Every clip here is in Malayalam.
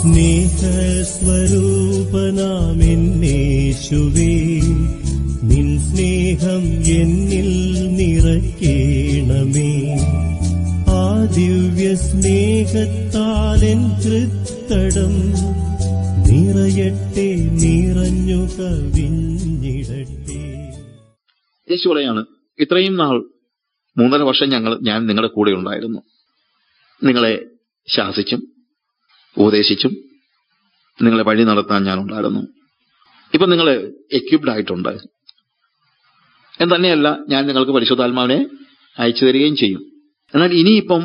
സ്നേഹസ്വരൂപനാമെന്നേശുവേ, നിൻ സ്നേഹം എന്നിൽ നിറയ്ക്കണമേ. ആ ദിവ്യ സ്നേഹത്താലെൻ ഹൃത്തടം നിറയട്ടെ, നിറഞ്ഞു കവിഞ്ഞിടട്ടെ. യേശു പറയാണ്, ഇത്രയും നാൾ 3.5 വർഷം ഞാൻ നിങ്ങളുടെ കൂടെ ഉണ്ടായിരുന്നു. നിങ്ങളെ ശാസിച്ചും ഉപദേശിച്ചും നിങ്ങളെ വഴി നടത്താൻ ഞാൻ ഉണ്ടായിരുന്നു. ഇപ്പൊ നിങ്ങൾ എക്യുപ്ഡ് ആയിട്ടുണ്ട്. എന്ന് തന്നെയല്ല, ഞാൻ നിങ്ങൾക്ക് പരിശുദ്ധാത്മാവിനെ അയച്ചു തരികയും ചെയ്യും. എന്നാൽ ഇനിയിപ്പം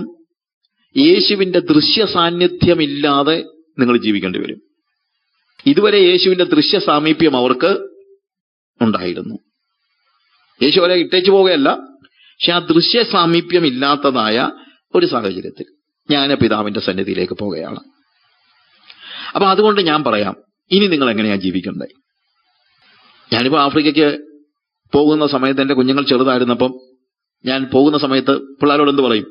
യേശുവിന്റെ ദൃശ്യ സാന്നിധ്യമില്ലാതെ നിങ്ങൾ ജീവിക്കേണ്ടി വരും. ഇതുവരെ യേശുവിന്റെ ദൃശ്യ സാമീപ്യം അവർക്ക് ഉണ്ടായിരുന്നു. യേശു അവരെ ഇട്ടേച്ചു പോവുകയല്ല, പക്ഷെ ആ ദൃശ്യ സാമീപ്യം ഇല്ലാത്തതായ ഒരു സാഹചര്യത്തിൽ ഞാൻ പിതാവിന്റെ സന്നിധിയിലേക്ക് പോവുകയാണ്. അപ്പൊ അതുകൊണ്ട് ഞാൻ പറയാം, ഇനി നിങ്ങൾ എങ്ങനെയാ ജീവിക്കണ്ടേ? ഞാനിപ്പോ ആഫ്രിക്കയ്ക്ക് പോകുന്ന സമയത്ത് എന്റെ കുഞ്ഞുങ്ങൾ ചെറുതായിരുന്നപ്പം ഞാൻ പോകുന്ന സമയത്ത് പിള്ളേരോട് എന്ത് പറയും?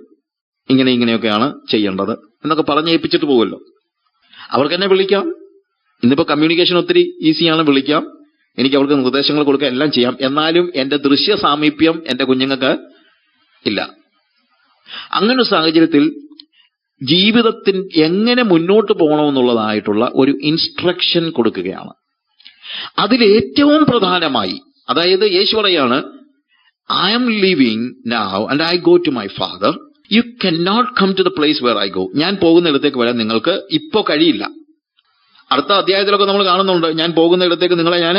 ഇങ്ങനെയൊക്കെയാണ് ചെയ്യേണ്ടത് എന്നൊക്കെ പറഞ്ഞേൽപ്പിച്ചിട്ട് പോകുമല്ലോ. അവർക്ക് എന്നെ വിളിക്കാം. ഇന്നിപ്പോ കമ്മ്യൂണിക്കേഷൻ ഒത്തിരി ഈസിയാണ്, വിളിക്കാം, എനിക്ക് അവർക്ക് നിർദ്ദേശങ്ങൾ കൊടുക്കുക, എല്ലാം ചെയ്യാം. എന്നാലും എന്റെ ദൃശ്യ സാമീപ്യം എന്റെ കുഞ്ഞുങ്ങൾക്ക് ഇല്ല. അങ്ങനെ സാഹചര്യത്തിൽ ജീവിതത്തിൽ എങ്ങനെ മുന്നോട്ട് പോകണമെന്നുള്ളതായിട്ടുള്ള ഒരു ഇൻസ്ട്രക്ഷൻ കൊടുക്കുകയാണ്. അതിലേറ്റവും പ്രധാനമായി, അതായത് യേശു പറയാണ്, I am leaving now and I go to my Father. You cannot come to the place where I go. ഞാൻ പോകുന്നിടത്തേക്ക് വരാൻ നിങ്ങൾക്ക് ഇപ്പോ കഴിയില്ല. അടുത്ത അധ്യായത്തിലൊക്കെ നമ്മൾ കാണുന്നുണ്ട്, ഞാൻ പോകുന്നിടത്തേക്ക് നിങ്ങളെ ഞാൻ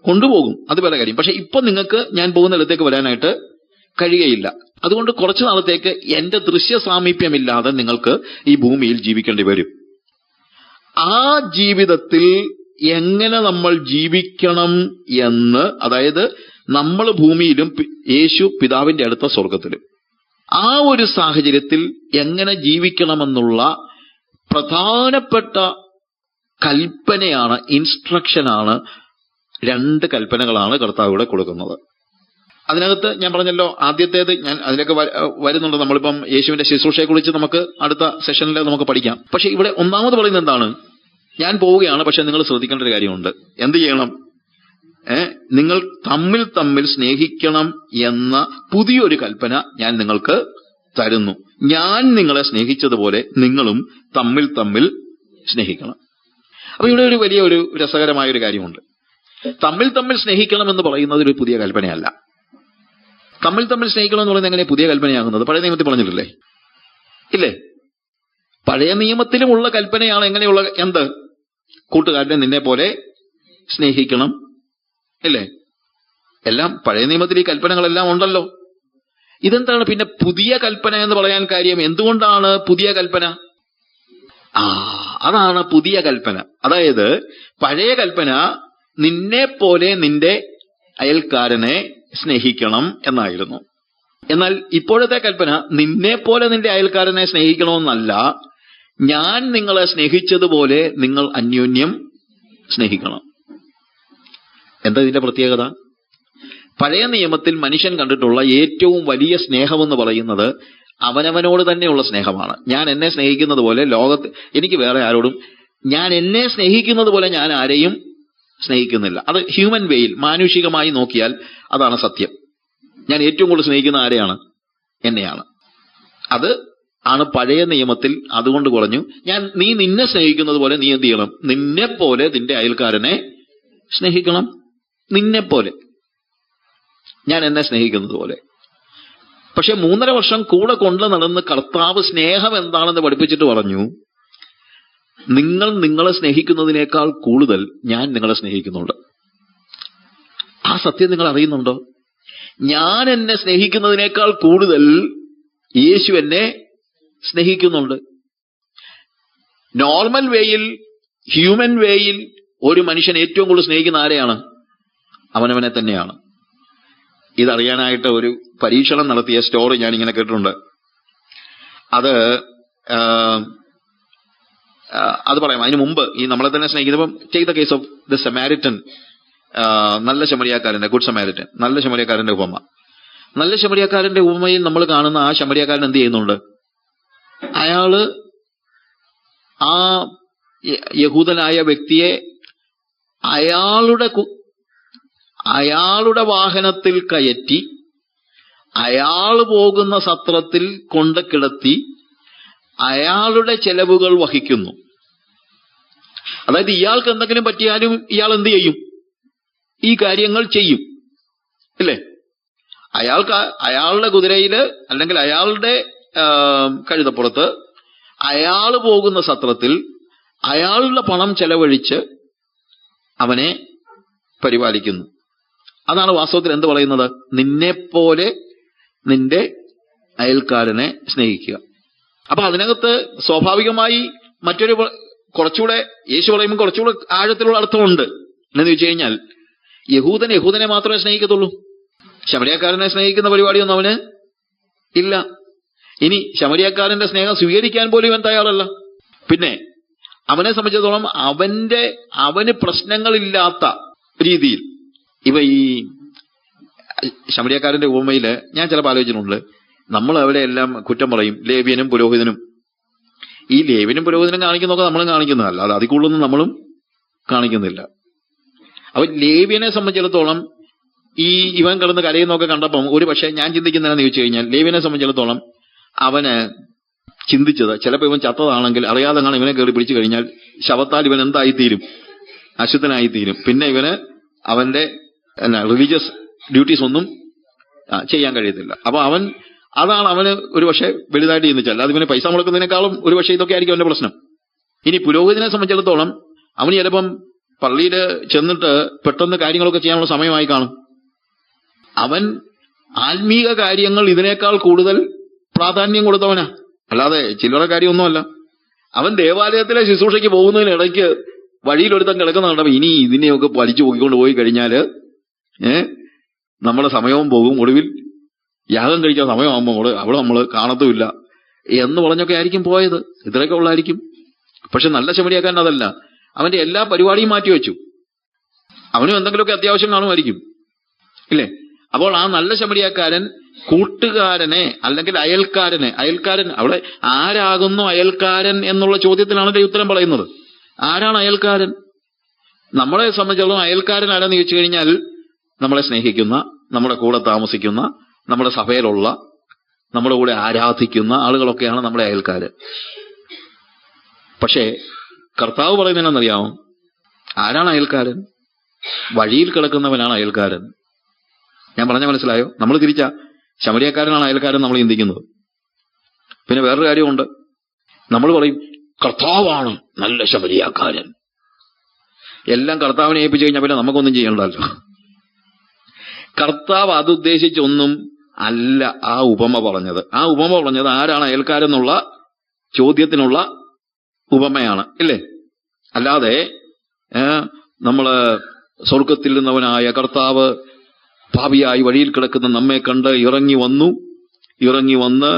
കൊണ്ടുപോകും, അത് വേറെ കാര്യം. പക്ഷെ ഇപ്പൊ നിങ്ങൾക്ക് ഞാൻ പോകുന്നിടത്തേക്ക് വരാനായിട്ട് കഴിയുകയില്ല. അതുകൊണ്ട് കുറച്ചു നാളത്തേക്ക് എന്റെ ദൃശ്യ സാമീപ്യമില്ലാതെ നിങ്ങൾക്ക് ഈ ഭൂമിയിൽ ജീവിക്കേണ്ടി വരും. ആ ജീവിതത്തിൽ എങ്ങനെ നമ്മൾ ജീവിക്കണം എന്ന്, അതായത് നമ്മൾ ഭൂമിയിലും യേശു പിതാവിന്റെ അടുത്ത സ്വർഗത്തിലും, ആ ഒരു സാഹചര്യത്തിൽ എങ്ങനെ ജീവിക്കണമെന്നുള്ള പ്രധാനപ്പെട്ട കൽപ്പനയാണ്, ഇൻസ്ട്രക്ഷനാണ്. 2 കൽപ്പനകളാണ് കർത്താവ് ഇവിടെ കൊടുക്കുന്നത്. അതിനകത്ത് ഞാൻ പറഞ്ഞല്ലോ, ആദ്യത്തേത് ഞാൻ അതിലേക്ക് വരുന്നുണ്ട്. നമ്മളിപ്പം യേശുവിന്റെ ശുശ്രൂഷയെ കുറിച്ച് നമുക്ക് അടുത്ത സെഷനിൽ നമുക്ക് പഠിക്കാം. പക്ഷെ ഇവിടെ ഒന്നാമത് പറയുന്നത് എന്താണ്? ഞാൻ പോവുകയാണ്, പക്ഷെ നിങ്ങൾ ശ്രദ്ധിക്കേണ്ട ഒരു കാര്യമുണ്ട്. എന്ത് ചെയ്യണം? നിങ്ങൾ തമ്മിൽ സ്നേഹിക്കണം എന്ന പുതിയൊരു കൽപ്പന ഞാൻ നിങ്ങൾക്ക് തരുന്നു. ഞാൻ നിങ്ങളെ സ്നേഹിച്ചതുപോലെ നിങ്ങളും തമ്മിൽ സ്നേഹിക്കണം. അപ്പൊ ഇവിടെ ഒരു വലിയ ഒരു രസകരമായ ഒരു കാര്യമുണ്ട്. തമ്മിൽ സ്നേഹിക്കണം എന്ന് പറയുന്നത് ഒരു പുതിയ കൽപ്പനയല്ല. തമ്മിൽ സ്നേഹിക്കണം എന്ന് പറയുന്നത് എങ്ങനെ പുതിയ കൽപ്പനയാകുന്നത്? പഴയ നിയമത്തിൽ പറഞ്ഞിട്ടില്ലേ? ഇല്ലേ? പഴയ നിയമത്തിലുമുള്ള കൽപ്പനയാണ്. എങ്ങനെയുള്ള? എന്ത്? കൂട്ടുകാരനെ നിന്നെ പോലെ സ്നേഹിക്കണം, ഇല്ലേ? എല്ലാം പഴയ നിയമത്തിൽ ഈ കൽപ്പനകളെല്ലാം ഉണ്ടല്ലോ. ഇതെന്താണ് പിന്നെ പുതിയ കൽപ്പന എന്ന് പറയാൻ കാര്യം? എന്തുകൊണ്ടാണ് പുതിയ കൽപ്പന? അതാണ് പുതിയ കൽപ്പന. അതായത് പഴയ കൽപ്പന നിന്നെ പോലെ നിന്റെ അയൽക്കാരനെ സ്നേഹിക്കണം എന്നായിരുന്നു. എന്നാൽ ഇപ്പോഴത്തെ കൽപ്പന നിന്നെ പോലെ നിന്റെ അയൽക്കാരനെ സ്നേഹിക്കണമെന്നല്ല, ഞാൻ നിങ്ങളെ സ്നേഹിച്ചതുപോലെ നിങ്ങൾ അന്യോന്യം സ്നേഹിക്കണം. എന്താ ഇതിന്റെ പ്രത്യേകത? പഴയ നിയമത്തിൽ മനുഷ്യൻ കണ്ടിട്ടുള്ള ഏറ്റവും വലിയ സ്നേഹമെന്ന് പറയുന്നത് അവനവനോട് തന്നെയുള്ള സ്നേഹമാണ്. ഞാൻ എന്നെ സ്നേഹിക്കുന്നത് പോലെ ലോകത്ത് എനിക്ക് വേറെ ആരോടും, ഞാൻ എന്നെ സ്നേഹിക്കുന്നത് പോലെ ഞാൻ ആരെയും സ്നേഹിക്കുന്നില്ല. അത് ഹ്യൂമൻ വേയിൽ, മാനുഷികമായി നോക്കിയാൽ അതാണ് സത്യം. ഞാൻ ഏറ്റവും കൂടുതൽ സ്നേഹിക്കുന്ന ആരെയാണ്? എന്നെയാണ്. അത് ആണ് പഴയ നിയമത്തിൽ. അതുകൊണ്ട് പറഞ്ഞു, നീ നിന്നെ സ്നേഹിക്കുന്നത് പോലെ നീ എന്ത് ചെയ്യണം? നിന്നെ പോലെ നിന്റെ അയൽക്കാരനെ സ്നേഹിക്കണം. നിന്നെ പോലെ, ഞാൻ എന്നെ സ്നേഹിക്കുന്നത് പോലെ. പക്ഷെ 3.5 വർഷം കൂടെ കൊണ്ടു നടന്ന് കർത്താവ് സ്നേഹം എന്താണെന്ന് പഠിപ്പിച്ചിട്ട് പറഞ്ഞു, നിങ്ങൾ നിങ്ങളെ സ്നേഹിക്കുന്നതിനേക്കാൾ കൂടുതൽ ഞാൻ നിങ്ങളെ സ്നേഹിക്കുന്നുണ്ട്. ആ സത്യം നിങ്ങൾ അറിയുന്നുണ്ടോ? ഞാൻ എന്നെ സ്നേഹിക്കുന്നതിനേക്കാൾ കൂടുതൽ യേശു എന്നെ സ്നേഹിക്കുന്നുണ്ട്. നോർമൽ വേയിൽ, ഹ്യൂമൻ വേയിൽ ഒരു മനുഷ്യൻ ഏറ്റവും കൂടുതൽ സ്നേഹിക്കുന്ന ആരെയാണ്? അവനവനെ തന്നെയാണ്. ഇതറിയാനായിട്ട് ഒരു പരീക്ഷണം നടത്തിയ സ്റ്റോറി ഞാൻ ഇങ്ങനെ കേട്ടിട്ടുണ്ട്. അത് പറയാം. അതിന് മുമ്പ് ഈ നമ്മളെ തന്നെ സ്നേഹിക്കുന്നപ്പം take the case of the Samaritan, നല്ല ശമരിയാക്കാരന്റെ, ഗുഡ് സമാരിറ്റൻ, നല്ല ശമരിയാക്കാരന്റെ ഉപമ. നല്ല ശമരിയാക്കാരന്റെ ഉപമയിൽ നമ്മൾ കാണുന്ന ആ ശമരിയാക്കാരൻ എന്ത് ചെയ്യുന്നുണ്ട്? അയാള് ആ യഹൂദനായ വ്യക്തിയെ അയാളുടെ വാഹനത്തിൽ കയറ്റി അയാൾ പോകുന്ന സത്രത്തിൽ കൊണ്ട് കിടത്തി അയാളുടെ ചെലവുകൾ വഹിക്കുന്നു. അതായത് ഇയാൾക്ക് എന്തെങ്കിലും പറ്റിയാലും ഇയാൾ എന്ത് ചെയ്യും? ഈ കാര്യങ്ങൾ ചെയ്യും, ഇല്ലേ? അയാളുടെ കുതിരയില് അല്ലെങ്കിൽ അയാളുടെ കഴുതപ്പുറത്ത് അയാൾ പോകുന്ന സത്രത്തിൽ അയാളുടെ പണം ചെലവഴിച്ച് അവനെ പരിപാലിക്കുന്നു. അതാണ് വാസ്തവത്തിൽ എന്ത് പറയുന്നത്? നിന്നെപ്പോലെ നിന്റെ അയൽക്കാരനെ സ്നേഹിക്കുക. അപ്പൊ അതിനകത്ത് സ്വാഭാവികമായി മറ്റൊരു കുറച്ചുകൂടെ യേശു പറയുമ്പോൾ കുറച്ചുകൂടെ ആഴത്തിലുള്ള അർത്ഥമുണ്ട്. എന്നു ചോദിച്ചു കഴിഞ്ഞാൽ യഹൂദനെ മാത്രമേ സ്നേഹിക്കത്തുള്ളൂ. ശമരിയക്കാരനെ സ്നേഹിക്കുന്ന പരിപാടിയൊന്നും അവന് ഇല്ല. ഇനി ശമരിയക്കാരന്റെ സ്നേഹം സ്വീകരിക്കാൻ പോലും ഇവൻ തയ്യാറല്ല. പിന്നെ അവനെ സംബന്ധിച്ചിടത്തോളം അവന് പ്രശ്നങ്ങളില്ലാത്ത രീതിയിൽ ഇവ ഈ ശമരിയക്കാരന്റെ ഉപമയില് ഞാൻ ചിലപ്പോൾ ആലോചിച്ചിട്ടുണ്ട്. നമ്മൾ അവിടെ എല്ലാം കുറ്റം പറയും, ലേവ്യനും പുരോഹിതനും. ഈ ലേവ്യനും പുരോഹിതനും കാണിക്കുന്നതൊക്കെ നമ്മളും കാണിക്കുന്നതല്ല, അത് അതിൽ കൂടുതലൊന്നും നമ്മളും കാണിക്കുന്നില്ല. അപ്പൊ ലേവ്യനെ സംബന്ധിച്ചിടത്തോളം ഇവൻ കിടന്ന് കരയുന്നൊക്കെ കണ്ടപ്പം ഒരു പക്ഷേ ഞാൻ ചിന്തിക്കുന്നതെന്ന് ചോദിച്ചു കഴിഞ്ഞാൽ, ലേവ്യനെ സംബന്ധിച്ചിടത്തോളം അവന് ചിന്തിച്ചത് ചിലപ്പോൾ ഇവൻ ചത്തതാണെങ്കിൽ അറിയാതെ കാണാൻ ഇവനെ കയറി പിടിച്ചു കഴിഞ്ഞാൽ ശവത്താൽ ഇവൻ എന്തായിത്തീരും? അശുദ്ധനായിത്തീരും. പിന്നെ ഇവന് അവന്റെ റിലീജിയസ് ഡ്യൂട്ടീസ് ഒന്നും ചെയ്യാൻ കഴിയത്തില്ല. അപ്പൊ അതാണ് അവന് ഒരു പക്ഷേ വലുതായിട്ട് ചിന്തിച്ചല്ല. അത് ഇവന് പൈസ മുടക്കുന്നതിനേക്കാളും ഒരു പക്ഷേ ഇതൊക്കെ ആയിരിക്കും അവന്റെ പ്രശ്നം. ഇനി പുരോഹിതനെ സംബന്ധിച്ചിടത്തോളം അവന് ചിലപ്പം പള്ളിയിൽ ചെന്നിട്ട് പെട്ടെന്ന് കാര്യങ്ങളൊക്കെ ചെയ്യാനുള്ള സമയമായി കാണും. അവൻ ആത്മീക കാര്യങ്ങൾ ഇതിനേക്കാൾ കൂടുതൽ പ്രാധാന്യം കൊടുത്തവനാ, അല്ലാതെ ചില്ലറ കാര്യമൊന്നുമല്ല. അവൻ ദേവാലയത്തിലെ ശുശ്രൂഷയ്ക്ക് പോകുന്നതിനിടയ്ക്ക് വഴിയിലൊരുത്തം കിടക്കുന്ന കണ്ടപ്പോൾ ഇനി ഇതിനെയൊക്കെ വലിച്ചു പോയിക്കൊണ്ട് പോയി കഴിഞ്ഞാല് നമ്മുടെ സമയവും പോകും, ഒടുവിൽ യാഗം കഴിക്കാൻ സമയമാകുമ്പോൾ അവിടെ നമ്മൾ കാണത്തുമില്ല എന്ന് പറഞ്ഞൊക്കെ ആയിരിക്കും പോയത്. ഇത്രയൊക്കെ ഉള്ളായിരിക്കും. പക്ഷെ നല്ല ശമരിയാക്കാൻ അതല്ല. അവന്റെ എല്ലാ പരിപാടിയും മാറ്റിവെച്ചു. അവനും എന്തെങ്കിലുമൊക്കെ അത്യാവശ്യം കാണുമായിരിക്കും, ഇല്ലേ? അപ്പോൾ ആ നല്ല ശമരിയാക്കാരൻ കൂട്ടുകാരനെ അല്ലെങ്കിൽ അയൽക്കാരൻ അവിടെ ആരാകുന്നു അയൽക്കാരൻ എന്നുള്ള ചോദ്യത്തിനാണ് ഉത്തരം പറയുന്നത്. ആരാണ് അയൽക്കാരൻ? നമ്മളെ സംബന്ധിച്ചിടത്തോളം അയൽക്കാരൻ ആരാന്ന് ചോദിച്ചു കഴിഞ്ഞാൽ നമ്മളെ സ്നേഹിക്കുന്ന, നമ്മുടെ കൂടെ താമസിക്കുന്ന, നമ്മുടെ സഭയിലുള്ള, നമ്മുടെ കൂടെ ആരാധിക്കുന്ന ആളുകളൊക്കെയാണ് നമ്മുടെ അയൽക്കാരൻ. പക്ഷേ കർത്താവ് പറയുന്നതെന്നറിയാമോ? ആരാണ് അയൽക്കാരൻ? വഴിയിൽ കിടക്കുന്നവനാണ് അയൽക്കാരൻ. ഞാൻ പറഞ്ഞ മനസ്സിലായോ? നമ്മൾ തിരിച്ചാ ശമരിയക്കാരനാണ് അയൽക്കാരൻ നമ്മൾ ചിന്തിക്കുന്നത്. പിന്നെ വേറൊരു കാര്യമുണ്ട്. നമ്മൾ പറയും കർത്താവാണ് നല്ല ശമരിയക്കാരൻ. എല്ലാം കർത്താവിനെ ഏൽപ്പിച്ചു കഴിഞ്ഞാൽ പിന്നെ നമുക്കൊന്നും ചെയ്യണ്ടല്ലോ. കർത്താവ് അതുദ്ദേശിച്ചൊന്നും അല്ല ആ ഉപമ പറഞ്ഞത്. ആ ഉപമ പറഞ്ഞത് ആരാണ് അയൽക്കാരെന്നുള്ള ചോദ്യത്തിനുള്ള ഉപമയാണ്, ഇല്ലേ? അല്ലാതെ നമ്മള് സ്വർഗത്തിൽ നിന്നവനായ കർത്താവ് പാപിയായി വഴിയിൽ കിടക്കുന്ന നമ്മെ കണ്ട് ഇറങ്ങി വന്ന്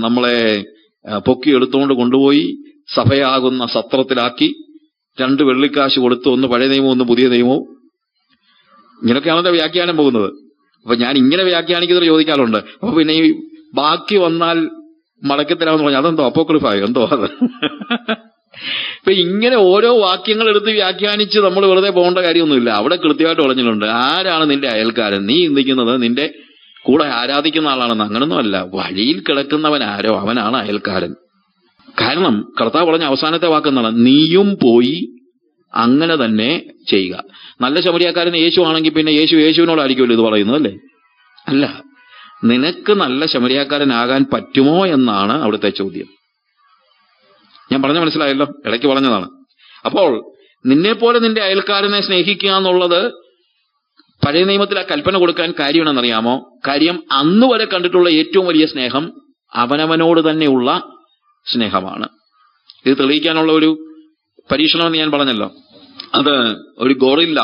നമ്മളെ പൊക്കിയെടുത്തുകൊണ്ട് കൊണ്ടുപോയി സഭയാകുന്ന സത്രത്തിലാക്കി 2 വെള്ളിക്കാശ് കൊടുത്ത്, ഒന്ന് പഴയ നിയമവും ഒന്ന് പുതിയ നിയമവും. ഇങ്ങനെയൊക്കെയാണല്ലോ വ്യാഖ്യാനം പോകുന്നത്. അപ്പൊ ഞാൻ ഇങ്ങനെ വ്യാഖ്യാനിക്കുന്നവർ ചോദിക്കാറുണ്ട്, അപ്പൊ പിന്നെ ഈ ബാക്കി വന്നാൽ മടക്കത്തിലാവെന്ന് പറഞ്ഞാൽ അതെന്തോ അപ്പോക്രിഫായോ എന്തോ അത്. ഇപ്പൊ ഇങ്ങനെ ഓരോ വാക്യങ്ങൾ എടുത്ത് വ്യാഖ്യാനിച്ച് നമ്മൾ വെറുതെ പോകേണ്ട കാര്യമൊന്നുമില്ല. അവിടെ കൃത്യമായിട്ട് പറഞ്ഞിട്ടുണ്ട് ആരാണ് നിന്റെ അയൽക്കാരൻ. നീ ചിന്തിക്കുന്നത് നിന്റെ കൂടെ ആരാധിക്കുന്ന ആളാണെന്ന്. അങ്ങനൊന്നും അല്ല. വഴിയിൽ കിടക്കുന്നവൻ ആരോ അവനാണ് അയൽക്കാരൻ. കാരണം കർത്താവ് പറഞ്ഞ അവസാനത്തെ വാക്കെന്നാണ്, നീയും പോയി അങ്ങനെ തന്നെ ചെയ്യുക. നല്ല ശമരിയക്കാരൻ യേശു ആണെങ്കിൽ പിന്നെ യേശുവിനോടായിരിക്കുമല്ലോ ഇത് പറയുന്നത്, അല്ലേ? അല്ല, നിനക്ക് നല്ല ശമരിയക്കാരനാകാൻ പറ്റുമോ എന്നാണ് അവിടുത്തെ ചോദ്യം. ഞാൻ പറഞ്ഞ മനസ്സിലായല്ലോ, ഇടയ്ക്ക് പറഞ്ഞതാണ്. അപ്പോൾ നിന്നെപ്പോലെ നിന്റെ അയൽക്കാരനെ സ്നേഹിക്കുക എന്നുള്ളത് പഴയ നിയമത്തിൽ ആ കൽപ്പന കൊടുക്കാൻ കാര്യം എന്നറിയാമോ? കാര്യം അന്ന് വരെ കണ്ടിട്ടുള്ള ഏറ്റവും വലിയ സ്നേഹം അവനവനോട് തന്നെയുള്ള സ്നേഹമാണ്. ഇത് തെളിയിക്കാനുള്ള ഒരു പരീക്ഷണമെന്ന് ഞാൻ പറഞ്ഞല്ലോ. അത് ഒരു ഗോറില്ല,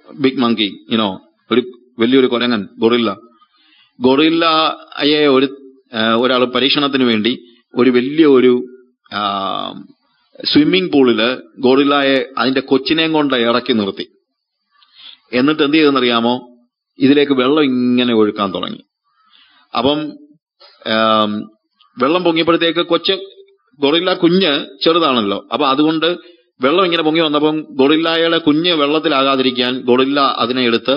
ബിഗ് മങ്കി, ഒരു വലിയൊരു കുരങ്ങൻ, ഗൊറില്ലയെ ഒരാൾ പരീക്ഷണത്തിന് വേണ്ടി ഒരു വലിയ സ്വിമ്മിംഗ് പൂളില് ഗോറില്ലയെ അതിന്റെ കൊച്ചിനെയും കൊണ്ട് ഇറക്കി നിർത്തി. എന്നിട്ട് എന്ത് ചെയ്തെന്നറിയാമോ? ഇതിലേക്ക് വെള്ളം ഇങ്ങനെ ഒഴുക്കാൻ തുടങ്ങി. അപ്പം വെള്ളം പൊങ്ങിയപ്പോഴത്തേക്ക് കൊച്ച് ഗൊറില്ല കുഞ്ഞ് ചെറുതാണല്ലോ. അപ്പൊ അതുകൊണ്ട് വെള്ളം ഇങ്ങനെ പൊങ്ങി വന്നപ്പം ഗൊറില്ലയുടെ കുഞ്ഞ് വെള്ളത്തിലാകാതിരിക്കാൻ ഗൊറില്ല അതിനെ എടുത്ത്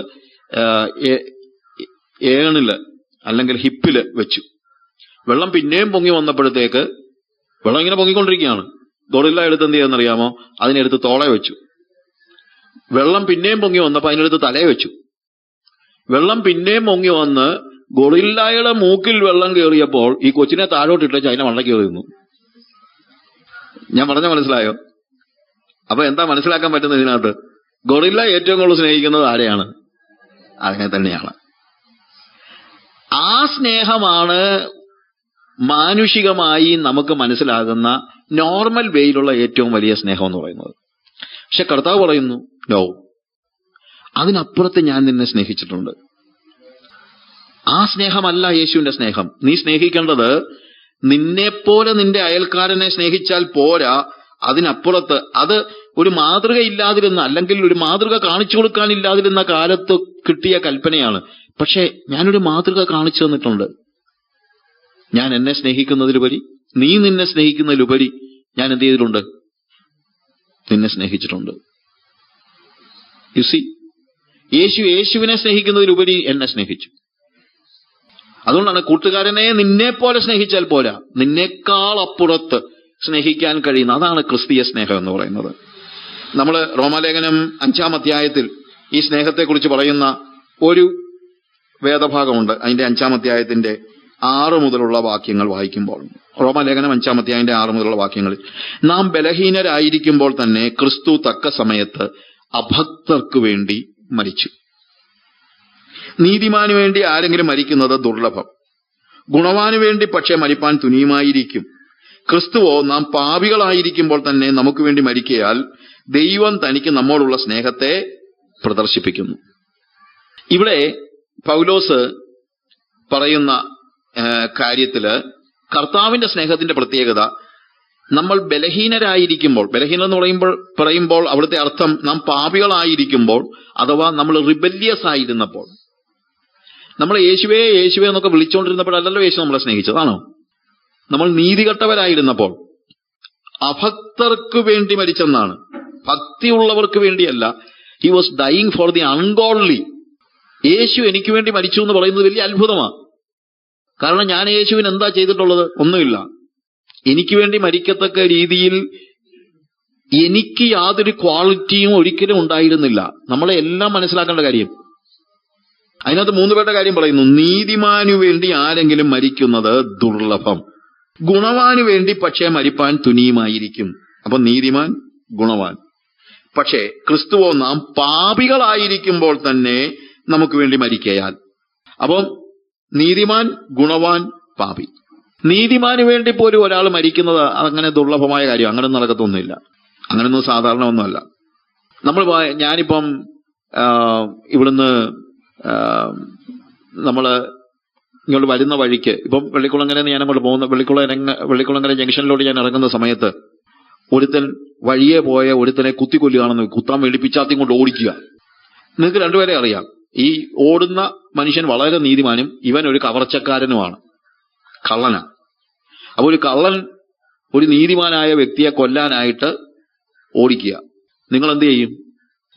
ഏണില് അല്ലെങ്കിൽ ഹിപ്പില് വെച്ചു. വെള്ളം പിന്നെയും പൊങ്ങി വന്നപ്പോഴത്തേക്ക് വെള്ളം ഇങ്ങനെ പൊങ്ങിക്കൊണ്ടിരിക്കുകയാണ്. ഗൊറില്ല എടുത്ത് എന്ത് ചെയ്യാന്നറിയാമോ? അതിനെടുത്ത് തോളെ വെച്ചു. വെള്ളം പിന്നെയും പൊങ്ങി വന്നപ്പോ അതിനെടുത്ത് തലയെ വെച്ചു. വെള്ളം പിന്നെയും പൊങ്ങി വന്ന് ഗൊറില്ലയുടെ മൂക്കിൽ വെള്ളം കയറിയപ്പോൾ ഈ കൊച്ചിനെ താഴോട്ടിട്ട് അതിനെ മണ്ടയ്ക്ക് കയറി നിന്നു. ഞാൻ പറഞ്ഞ മനസ്സിലായോ? അപ്പൊ എന്താ മനസ്സിലാക്കാൻ പറ്റുന്നത് ഇതിനകത്ത്? ഗൊറില്ല ഏറ്റവും കൂടുതൽ സ്നേഹിക്കുന്നത് ആരെയാണ്? അതിനെ തന്നെയാണ്. ആ സ്നേഹമാണ് മാനുഷികമായി നമുക്ക് മനസ്സിലാകുന്ന നോർമൽ വേയിലുള്ള ഏറ്റവും വലിയ സ്നേഹം എന്ന് പറയുന്നത്. പക്ഷെ കർത്താവ് പറയുന്നു, നോ, അതിനപ്പുറത്ത് ഞാൻ നിന്നെ സ്നേഹിച്ചിട്ടുണ്ട്. ആ സ്നേഹമല്ല യേശുവിന്റെ സ്നേഹം. നീ സ്നേഹിക്കേണ്ടത് നിന്നെപ്പോലെ നിന്റെ അയൽക്കാരനെ സ്നേഹിച്ചാൽ പോരാ, അതിനപ്പുറത്ത്. അത് ഒരു മാതൃക ഇല്ലാതിരുന്ന, അല്ലെങ്കിൽ ഒരു മാതൃക കാണിച്ചു കൊടുക്കാനില്ലാതിരുന്ന കാലത്ത് കിട്ടിയ കൽപ്പനയാണ്. പക്ഷെ ഞാനൊരു മാതൃക കാണിച്ചു തന്നിട്ടുണ്ട്. ഞാൻ എന്നെ സ്നേഹിക്കുന്നതിലുപരി, നീ നിന്നെ സ്നേഹിക്കുന്നതിലുപരി ഞാൻ എന്ത് ചെയ്തിട്ടുണ്ട്? നിന്നെ സ്നേഹിച്ചിട്ടുണ്ട്. യു സി, യേശുവിനെ സ്നേഹിക്കുന്നതിലുപരി എന്നെ സ്നേഹിച്ചു. അതുകൊണ്ടാണ് കൂട്ടുകാരനെ നിന്നെ പോലെ സ്നേഹിച്ചാൽ പോരാ, നിന്നേക്കാൾ അപ്പുറത്ത് സ്നേഹിക്കാൻ കഴിയുന്ന, അതാണ് ക്രിസ്തീയ സ്നേഹം എന്ന് പറയുന്നത്. നമ്മൾ റോമാലേഖനം 5-ാം അധ്യായത്തിൽ ഈ സ്നേഹത്തെക്കുറിച്ച് പറയുന്ന ഒരു വേദഭാഗമുണ്ട്. അതിന്റെ 5-ാം അധ്യായത്തിന്റെ 6 മുതലുള്ള വാക്യങ്ങൾ വായിക്കുമ്പോൾ, റോമാലേഖനം 5-ാം അധ്യായത്തിന്റെ 6 മുതലുള്ള വാക്യങ്ങളിൽ, നാം ബലഹീനരായിരിക്കുമ്പോൾ തന്നെ ക്രിസ്തു തക്ക സമയത്ത് അഭക്തർക്ക് വേണ്ടി മരിച്ചു. നീതിമാനു വേണ്ടി ആരെങ്കിലും മരിക്കുന്നത് ദുർലഭം, ഗുണവാനു വേണ്ടി പക്ഷേ മരിപ്പാൻ തുനിയുമായിരിക്കും. ക്രിസ്തുവോ നാം പാപികളായിരിക്കുമ്പോൾ തന്നെ നമുക്ക് വേണ്ടി മരിക്കയാൽ ദൈവം തനിക്ക് നമ്മോടുള്ള സ്നേഹത്തെ പ്രദർശിപ്പിക്കുന്നു. ഇവിടെ പൗലോസ് പറയുന്ന കാര്യത്തില് കർത്താവിന്റെ സ്നേഹത്തിന്റെ പ്രത്യേകത, നമ്മൾ ബലഹീനരായിരിക്കുമ്പോൾ, ബലഹീനർ എന്ന് പറയുമ്പോൾ അവിടുത്തെ അർത്ഥം നാം പാപികളായിരിക്കുമ്പോൾ, അഥവാ നമ്മൾ റിബല്യസ് ആയിരുന്നപ്പോൾ, നമ്മൾ യേശുവേ എന്നൊക്കെ വിളിച്ചുകൊണ്ടിരുന്നപ്പോഴല്ലല്ലോ യേശു നമ്മളെ സ്നേഹിച്ചതാണോ? നമ്മൾ നീതികെട്ടവരായിരുന്നപ്പോൾ, അഭക്തർക്ക് വേണ്ടി മരിച്ചെന്നാണ്. ഭക്തിയുള്ളവർക്ക് വേണ്ടിയല്ല. He was dying for the ungodly. Yeshu എനിക്ക് വേണ്ടി മരിച്ചു എന്ന് പറയുന്നത് വലിയ അത്ഭുതമാണ്. കാരണം ഞാൻ യേശുവിന് എന്താ ചെയ്തിട്ടുള്ളത്? ഒന്നുമില്ല. എനിക്ക് വേണ്ടി മരിക്കത്തക്ക രീതിയിൽ എനിക്ക് യാതൊരു ക്വാളിറ്റിയും ഒരിക്കലും ഉണ്ടായിരുന്നില്ല. നമ്മളെ എല്ലാം മനസ്സിലാക്കേണ്ട കാര്യം. അതിനകത്ത് 3 പേരുടെ കാര്യം പറയുന്നു. നീതിമാനു വേണ്ടി ആരെങ്കിലും മരിക്കുന്നത് ദുർലഭം, ഗുണവാനു വേണ്ടി പക്ഷേ മരിപ്പാൻ തുനിയുമായിരിക്കും. അപ്പൊ നീതിമാൻ, ഗുണവാൻ. പക്ഷേ ക്രിസ്തുവോ നാം പാപികളായിരിക്കുമ്പോൾ തന്നെ നമുക്ക് വേണ്ടി മരിക്കയാൽ. അപ്പം നീതിമാൻ, ഗുണവാൻ, പാപി. നീതിമാനു വേണ്ടി പോലും ഒരാൾ മരിക്കുന്നത് അങ്ങനെ ദുർലഭമായ കാര്യം. അങ്ങനെ നടക്കത്തൊന്നുമില്ല. അങ്ങനൊന്നും സാധാരണ ഒന്നുമല്ല. ഞാനിപ്പം ഇവിടുന്ന് നമ്മള് ഇങ്ങോട്ട് വരുന്ന വഴിക്ക്, ഇപ്പം വെള്ളിക്കുളങ്ങര ഞാൻ അങ്ങോട്ട് പോകുന്ന വെള്ളിക്കുളങ്ങര ജംഗ്ഷനിലോട്ട് ഞാൻ ഇറങ്ങുന്ന സമയത്ത് ഒരുത്തൻ വഴിയെ പോയ ഒരുത്തനെ കുത്തിക്കൊല്ലുകയാണെന്ന്, കുത്താൻ വേണ്ടി പിച്ചാത്തിയും കൊണ്ട് ഓടിക്കുക. നിങ്ങൾക്ക് രണ്ടുപേരെ അറിയാം. ഈ ഓടുന്ന മനുഷ്യൻ വളരെ നീതിമാനും ഇവൻ ഒരു കവർച്ചക്കാരനുമാണ്, കള്ളനാ. അപ്പൊ ഒരു കള്ളൻ ഒരു നീതിമാനായ വ്യക്തിയെ കൊല്ലാനായിട്ട് ഓടിക്കുക. നിങ്ങൾ എന്ത് ചെയ്യും?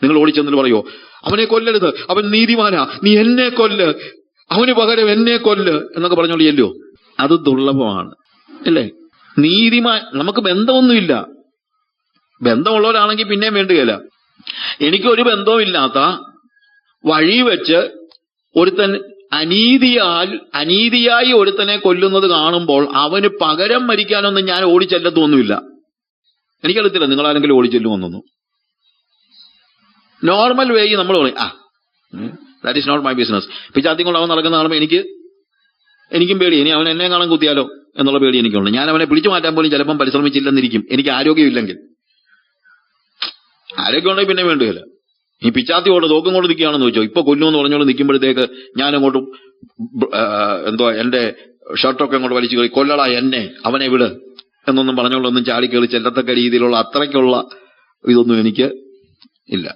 നിങ്ങൾ ഓടിച്ചെന്നിട്ട് പറയോ, അവനെ കൊല്ലരുത്, അവൻ നീതിമാനാ, നീ എന്നെ കൊല്ല്, അവന് പകരം എന്നെ കൊല്ല് എന്നൊക്കെ പറഞ്ഞോളൂ ചെല്ലോ. അത് ദുർലഭമാണ്, അല്ലേ? നീതിമാൻ, നമുക്ക് ബന്ധമൊന്നുമില്ല. ബന്ധമുള്ളവരാണെങ്കിൽ പിന്നെയും വേണ്ടുകയില്ല. എനിക്കൊരു ബന്ധവുമില്ലാത്ത വഴി വെച്ച് ഒരുത്തൻ അനീതിയായി ഒരുത്തനെ കൊല്ലുന്നത് കാണുമ്പോൾ അവന് പകരം മരിക്കാനൊന്നും ഞാൻ ഓടിച്ചെല്ലത്തൊന്നുമില്ല. എനിക്കറിയത്തില്ല നിങ്ങളാരെങ്കിലും ഓടിച്ചെല്ലുമെന്നൊന്നും. നോർമൽ വേയി നമ്മൾ പറയും, that is not my business. പിച്ചാത്തി കൊണ്ട് അവൻ നടക്കുന്ന കാണുമ്പോൾ എനിക്കും പേടി. ഇനി അവൻ എന്നെ കാണാൻ കുത്തിയാലോ എന്നുള്ള പേടി എനിക്കുണ്ട്. ഞാൻ അവനെ പിടിച്ചു മാറ്റാൻ പോലും ചിലപ്പം പരിശ്രമിച്ചില്ലെന്നിരിക്കും, എനിക്ക് ആരോഗ്യമില്ലെങ്കിൽ. ആരോഗ്യമുണ്ടെങ്കിൽ പിന്നെ വേണ്ടുകയില്ല. ഈ പിച്ചാത്തിയോട് തോക്കും കൊണ്ട് നിൽക്കുകയാണെന്ന് വെച്ചോ, ഇപ്പൊ കൊല്ലുമെന്ന് പറഞ്ഞോണ്ട് നിൽക്കുമ്പോഴത്തേക്ക് ഞാനങ്ങോട്ടും എന്റെ ഷർട്ടൊക്കെ അങ്ങോട്ട് വലിച്ചു കയറി കൊല്ലടാ എന്നെ, അവനെ വിട് എന്നൊന്നും പറഞ്ഞോണ്ടൊന്നും ചാടിക്കേറി ചെല്ലത്തക്ക രീതിയിലുള്ള അത്രയ്ക്കുള്ള ഇതൊന്നും എനിക്ക് ഇല്ല.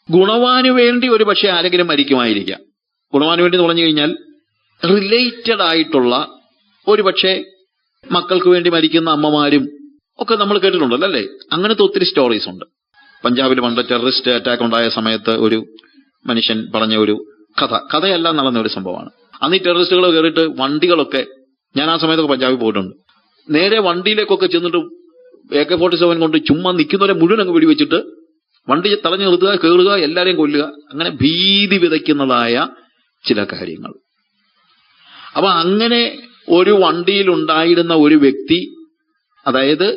ഗുണവാനു വേണ്ടി ഒരു പക്ഷെ ആരെങ്കിലും മരിക്കുമായിരിക്കാം. ഗുണവാനു വേണ്ടി എന്ന് പറഞ്ഞു കഴിഞ്ഞാൽ റിലേറ്റഡ് ആയിട്ടുള്ള ഒരു പക്ഷേ മക്കൾക്ക് വേണ്ടി മരിക്കുന്ന അമ്മമാരും ഒക്കെ നമ്മൾ കേട്ടിട്ടുണ്ടല്ലോ അല്ലേ? അങ്ങനത്തെ ഒത്തിരി സ്റ്റോറീസ് ഉണ്ട്. പഞ്ചാബിൽ പണ്ട് ടെററിസ്റ്റ് അറ്റാക്ക് ഉണ്ടായ സമയത്ത് ഒരു മനുഷ്യൻ പറഞ്ഞ ഒരു കഥയല്ല നടന്ന ഒരു സംഭവമാണ്. അന്ന് ഈ ടെററിസ്റ്റുകൾ കയറിയിട്ട് വണ്ടികളൊക്കെ, ഞാൻ ആ സമയത്തൊക്കെ പഞ്ചാബിൽ പോയിട്ടുണ്ട്, നേരെ വണ്ടിയിലേക്കൊക്കെ ചെന്നിട്ട് AK-47 കൊണ്ട് ചുമ്മാ നിൽക്കുന്നവരെ മുഴുവൻ അങ്ങ് വെടിവെച്ചിട്ട് വണ്ടി തടഞ്ഞു നിർത്തുക, കയറുക, എല്ലാവരെയും കൊല്ലുക, അങ്ങനെ ഭീതി വിതയ്ക്കുന്നതായ ചില കാര്യങ്ങൾ. അപ്പൊ അങ്ങനെ ഒരു വണ്ടിയിലുണ്ടായിരുന്ന ഒരു വ്യക്തി, അതായത്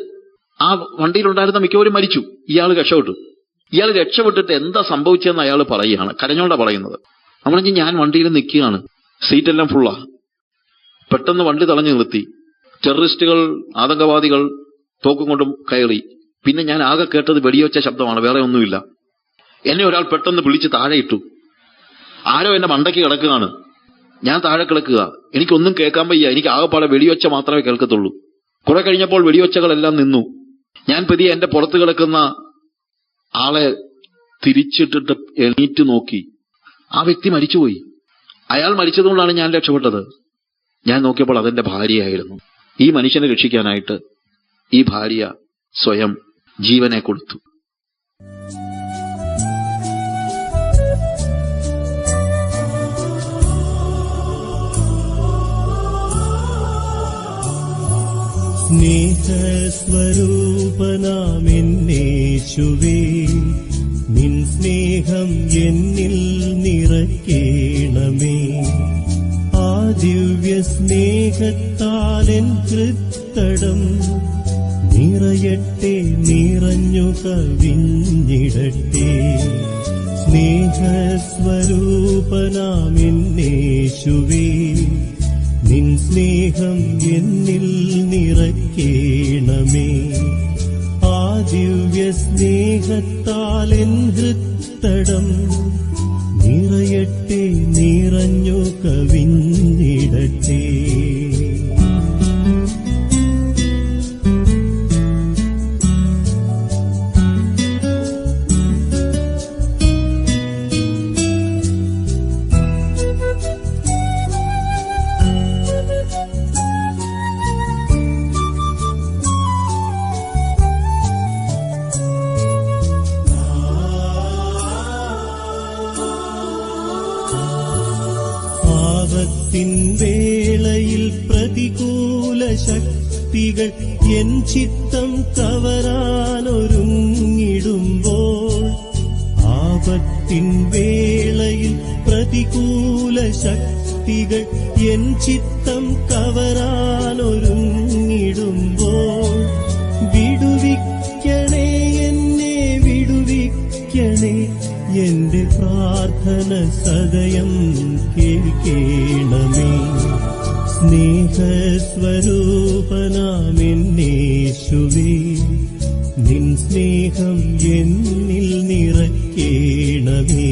ആ വണ്ടിയിലുണ്ടായിരുന്ന മിക്കവരും മരിച്ചു, ഇയാൾ രക്ഷപ്പെട്ടു. ഇയാൾ രക്ഷപ്പെട്ടിട്ട് എന്താ സംഭവിച്ചതെന്ന് അയാൾ പറയുകയാണ്, കരഞ്ഞോണ്ടാ പറയുന്നത്. നമ്മളെങ്കിൽ ഞാൻ വണ്ടിയിൽ നിൽക്കുകയാണ്, സീറ്റെല്ലാം ഫുള്ളാ, പെട്ടെന്ന് വണ്ടി തടഞ്ഞു നിർത്തി, ടെററിസ്റ്റുകൾ, ആതങ്കവാദികൾ തോക്കും കൊണ്ടും കയറി. പിന്നെ ഞാൻ ആകെ കേട്ടത് വെടിയൊച്ച ശബ്ദമാണ്, വേറെ ഒന്നുമില്ല. എന്നെ ഒരാൾ പെട്ടെന്ന് വിളിച്ച് താഴെ ഇട്ടു. ആരോ എന്നെ മണ്ടയ്ക്ക് കിടക്കുകയാണ്, ഞാൻ താഴെ കിടക്കുക, എനിക്കൊന്നും കേൾക്കാൻ വയ്യ, എനിക്ക് ആകെപ്പാടെ വെടിയൊച്ച മാത്രമേ കേൾക്കത്തുള്ളൂ. കുറെ കഴിഞ്ഞപ്പോൾ വെടിയൊച്ചകളെല്ലാം നിന്നു. ഞാൻ പതിയെ എന്റെ പുറത്ത് കിടക്കുന്ന ആളെ തിരിച്ചിട്ടിട്ട് എണീറ്റ് നോക്കി. ആ വ്യക്തി മരിച്ചുപോയി. അയാൾ മരിച്ചതുകൊണ്ടാണ് ഞാൻ രക്ഷപ്പെട്ടത്. ഞാൻ നോക്കിയപ്പോൾ അതെന്റെ ഭാര്യയായിരുന്നു. ഈ മനുഷ്യനെ രക്ഷിക്കാനായിട്ട് ഈ ഭാര്യ സ്വയം ജീവനെ കൊടുത്തു. സ്നേഹസ്വരൂപനാമെന്നേശുവേ, നിൻ സ്നേഹം എന്നിൽ നിറയ്ക്കണമേ. ആ ദിവ്യ സ്നേഹത്താലെൻ ഹൃത്തടം നിറയട്ടെ, നിറഞ്ഞു കവിഞ്ഞിടട്ടെ. സ്നേഹസ്വരൂപനാമെന്നേശുവേ, നിൻ സ്നേഹം എന്നിൽ നിറയ്ക്കണമേ. ആ ദിവ്യ സ്നേഹത്താലെൻ ഹൃത്തടം നിറയട്ടെ, നിറഞ്ഞു കവിഞ്ഞിടട്ടെ. വേളയിൽ പ്രതികൂല ശക്തികൾ എൻ ചിത്തം കവരാനൊരുങ്ങിടുമ്പോൾ, ആപത്തിൻ വേളയിൽ പ്രതികൂല ശക്തികൾ എൻ ചിത്തം കവരാനൊരുങ്ങിടുമ്പോൾ, വിടുവിക്കണേ എന്നെ, വിടുവിക്കണേ, എന്റെ പ്രാർത്ഥന സദയം കേൾക്കണമേ. സ്നേഹസ്വരൂപനാമെന്നേശുവേ, നിൻ സ്നേഹം എന്നിൽ നിറയ്ക്കണമേ.